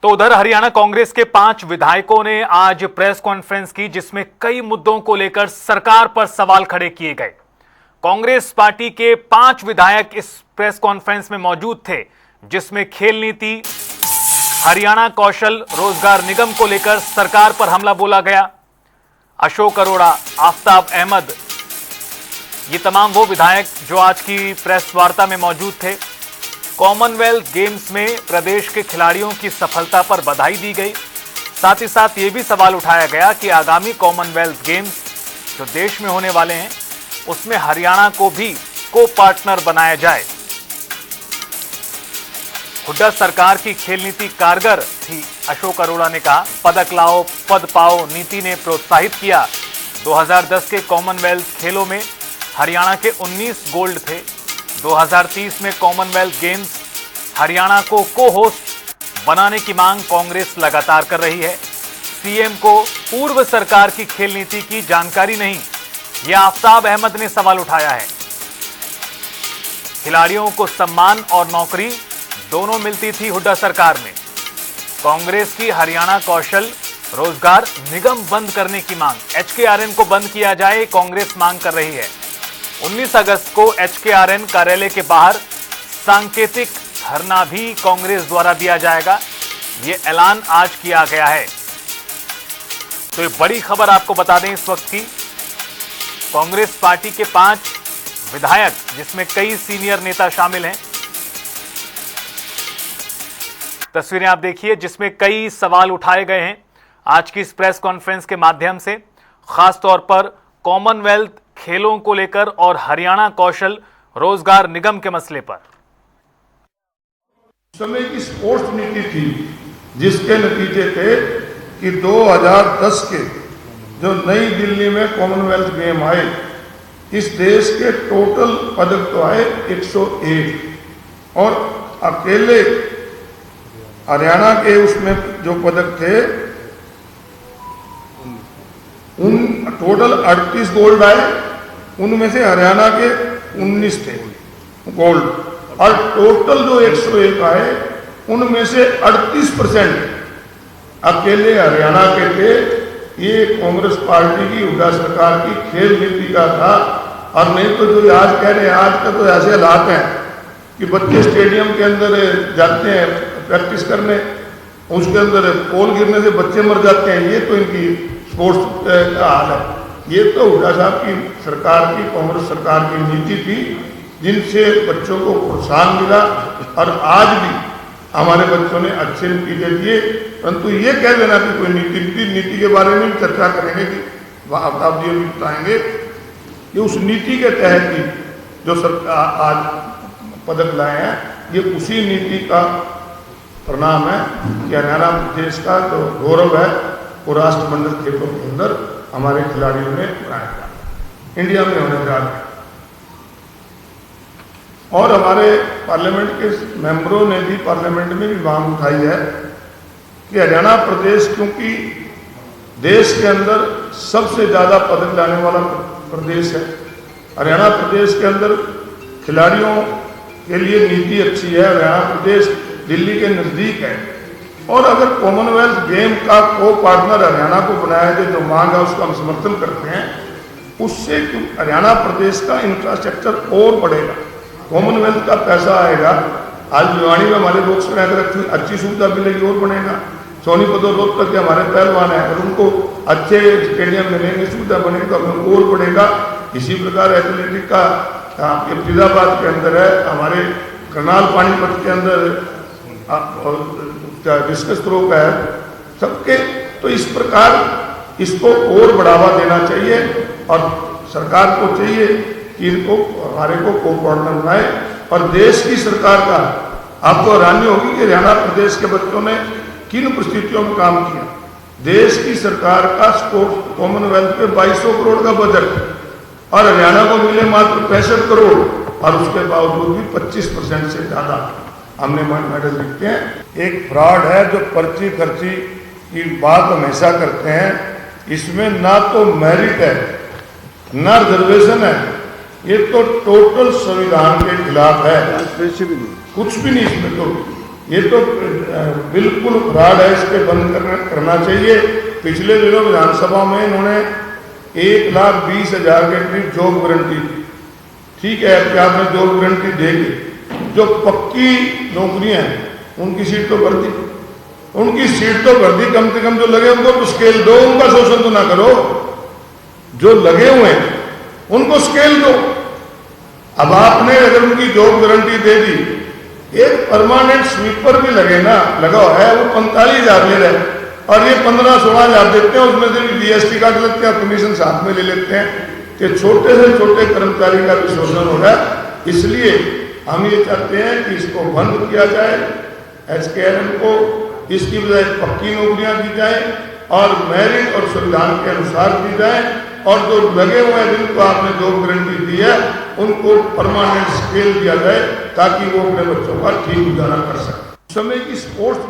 तो उधर हरियाणा कांग्रेस के 5 विधायकों ने आज प्रेस कॉन्फ्रेंस की, जिसमें कई मुद्दों को लेकर सरकार पर सवाल खड़े किए गए। कांग्रेस पार्टी के 5 विधायक इस प्रेस कॉन्फ्रेंस में मौजूद थे, जिसमें खेल नीति, हरियाणा कौशल रोजगार निगम को लेकर सरकार पर हमला बोला गया। अशोक अरोड़ा, आफ्ताब अहमद, ये तमाम वो विधायक जो आज की प्रेस वार्ता में मौजूद थे। कॉमनवेल्थ गेम्स में प्रदेश के खिलाड़ियों की सफलता पर बधाई दी गई। साथ ही साथ ये भी सवाल उठाया गया कि आगामी कॉमनवेल्थ गेम्स जो देश में होने वाले हैं, उसमें हरियाणा को भी को पार्टनर बनाया जाए। हुड्डा सरकार की खेल नीति कारगर थी, अशोक अरोड़ा ने कहा। पदक लाओ पद पाओ नीति ने प्रोत्साहित किया। 2010 के कॉमनवेल्थ खेलों में हरियाणा के 19 गोल्ड थे। 2030 में कॉमनवेल्थ गेम्स हरियाणा को होस्ट बनाने की मांग कांग्रेस लगातार कर रही है। सीएम को पूर्व सरकार की खेल नीति की जानकारी नहीं, यह आफ्ताब अहमद ने सवाल उठाया है। खिलाड़ियों को सम्मान और नौकरी दोनों मिलती थी हुड्डा सरकार में। कांग्रेस की हरियाणा कौशल रोजगार निगम बंद करने की मांग, एचकेआरएन को बंद किया जाए, कांग्रेस मांग कर रही है। 19 अगस्त को एचकेआरएन कार्यालय के बाहर सांकेतिक धरना भी कांग्रेस द्वारा दिया जाएगा, यह ऐलान आज किया गया है। तो ये बड़ी खबर आपको बता दें इस वक्त की। कांग्रेस पार्टी के 5 विधायक, जिसमें कई सीनियर नेता शामिल हैं, तस्वीरें आप देखिए, जिसमें कई सवाल उठाए गए हैं आज की इस प्रेस कॉन्फ्रेंस के माध्यम से, खासतौर पर कॉमनवेल्थ खेलों को लेकर और हरियाणा कौशल रोजगार निगम के मसले पर। समय की स्पोर्ट्स नीति थी, जिसके नतीजे थे कि 2010 के जो नई दिल्ली में कॉमनवेल्थ गेम आए, इस देश के टोटल पदक तो आए 101 और अकेले हरियाणा के उसमें जो पदक थे उन टोटल 38 गोल्ड आए, उनमें से हरियाणा के 19 थे गोल्ड, और टोटल जो 101 आए उनमें से 38% अकेले हरियाणा के थे। ये कांग्रेस पार्टी की हुड्डा सरकार की खेल नीति का था। और नहीं तो जो आज कह रहे हैं, आज का तो ऐसे हालात हैं कि बच्चे स्टेडियम के अंदर जाते हैं प्रैक्टिस करने, उसके अंदर पोल गिरने से बच्चे मर जाते हैं। ये तो इनकी स्पोर्ट्स का हाल है। ये तो हुड्डा साहब की सरकार की, कांग्रेस सरकार की नीति थी, जिनसे बच्चों को प्रोत्साहन मिला और आज भी हमारे बच्चों ने अच्छे नतीजे दिए। परंतु ये कह देना कि कोई नीति के बारे में चर्चा करेंगे कि आफ्ताब जी भी बताएंगे कि उस नीति के तहत ही जो सरकार आज पदक लाए हैं, ये उसी नीति का परिणाम है कि हरियाणा प्रदेश का जो गौरव है वो राष्ट्रमंडल खेलों के अंदर हमारे खिलाड़ियों ने बनाया, इंडिया में होने जा रहे हैं। और हमारे पार्लियामेंट के मेंबरों ने भी पार्लियामेंट में भी मांग उठाई है कि हरियाणा प्रदेश, क्योंकि देश के अंदर सबसे ज़्यादा पदक लाने वाला प्रदेश है, हरियाणा प्रदेश के अंदर खिलाड़ियों के लिए नीति अच्छी है। हरियाणा प्रदेश दिल्ली के नज़दीक है और अगर कॉमनवेल्थ गेम का को पार्टनर हरियाणा को बनाया जाए, जो मांग है उसका हम समर्थन करते हैं, उससे हरियाणा प्रदेश का इंफ्रास्ट्रक्चर और बढ़ेगा, कॉमनवेल्थ का पैसा आएगा। आज भिवानी में हमारे लोग अगर अच्छी सुविधा मिलेगी और बनेगा। सोनीपत और रोहतक के हमारे पहलवान हैं, अगर उनको अच्छे स्टेडियम मिलेंगे, सुविधा बनेगी तो हमें और बढ़ेगा। इसी प्रकार एथलेटिक का फरीदाबाद के अंदर है, हमारे करनाल पानीपत के अंदर डिस्कस थ्रो का है, सबके। तो इस प्रकार इसको और बढ़ावा देना चाहिए और सरकार को चाहिए कि इनको हमारे को पार्टनर बनाए। और देश की सरकार का आपको हैरानी होगी कि हरियाणा प्रदेश के बच्चों ने किन परिस्थितियों में काम किया। देश की सरकार का स्पोर्ट्स कॉमनवेल्थ पे 2200 करोड़ का बजट और हरियाणा को मिले मात्र 65 करोड़, और उसके बावजूद भी 25% से ज्यादा हमने मेडल जीते हैं। एक फ्रॉड है जो पर्ची खर्ची की बात हमेशा करते हैं, इसमें ना तो मेरिट है ना रिजर्वेशन है, ये तो टोटल संविधान के खिलाफ है, कुछ भी नहीं इसमें। तो ये तो बिल्कुल फ्रॉड है, इसके बंद करना चाहिए। पिछले दिनों विधानसभा में इन्होंने 1,20,000 के करीब जॉब गारंटी दी। ठीक है कि आपने जॉब गारंटी देगी, जो पक्की नौकरियां हैं उनकी सीट तो भर दी, उनकी सीट तो भर दी। कम से कम जो लगे उनको तो स्केल दो, उनका शोषण तो ना करो। जो लगे हुए हैं उनको स्केल दो। अब आपने अगर उनकी जॉब गारंटी दे दी, एक परमानेंट स्वीपर भी लगे ना, लगा है वो 45,000 ले रहे और ये 15-16,000 देते हैं, उसमें से भी जीएसटी काट लेते हैं, कमीशन साथ में ले लेते हैं। कि छोटे से छोटे कर्मचारी का भी शोषण हो रहा है। इसलिए हम ये चाहते हैं कि इसको बंद किया जाए, एचकेआरएम को इसकी बजाय पक्की नौकरियां दी जाए और मेरिट और संविधान के अनुसार दी जाए, और जो लगे हुए हैं जिनको आपने जॉब गारंटी दी है उनको परमानेंट स्केल दिया जाए ताकि वो अपने बच्चों का ठीक गुजारा कर सके। समय की स्पोर्ट्स